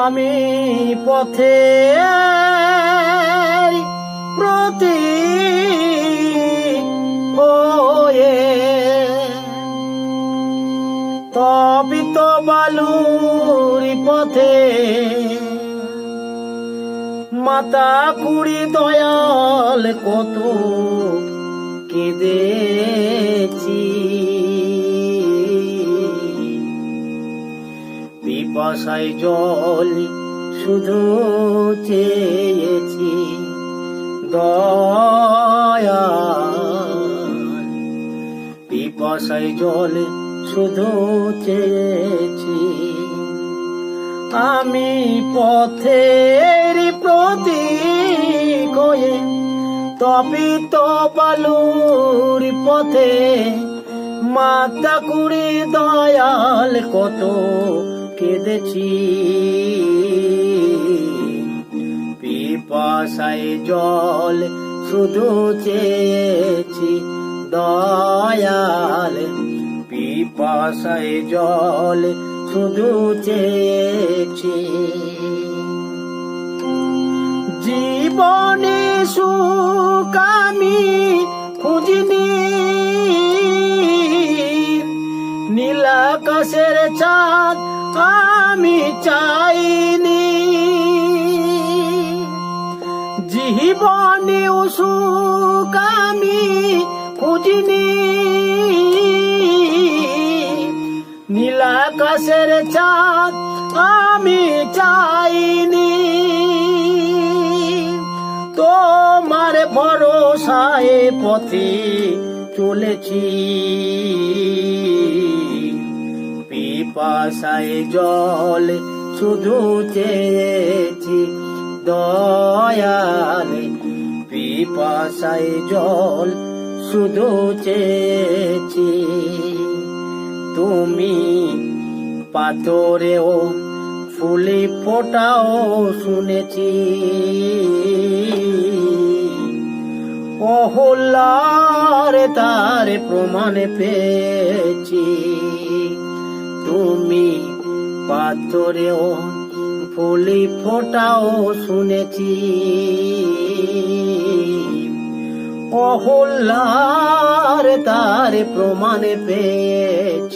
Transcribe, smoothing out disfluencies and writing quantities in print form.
আমি পথে প্রতি হয়ে তবিত বালুর পথে মাতা কুড়ি দয়াল কত কেঁদেছি, পিপাসায় জল শুধু চেয়েছি দয়াল, পিপাসায় জল শুধু চেয়েছি। আমি পথের প্রতীক হয়ে তপিত বালুর পথে মাতা কুড়ি দয়াল কত কেঁদেছি, পিপাসায় জল শুধু চেয়েছি দয়াল, পিপাসায় জল শুধু চেয়েছি। জীবনে সুখ আমি খুঁজিনি, নীলাকাশের চাঁদ আমি চাইনি, জীবনে সুখ আমি খুঁজিনি, নীলাকাশের চাঁদ আমি চাইনি, তোমার ভরসায় পথে চলেছি, পিপাসায় জল শুধু চেয়েছি দয়াল, পিপাসায় জল শুধু চেয়েছি। তুমি পাথরেও ফুলে ফোটাও শুনেছি, অহল্যার তার প্রমাণ পেয়েছি, তুমি পাথরেও ফুলে ফোটাও শুনেছি, অহল্যার তার প্রমাণ পেয়েছি।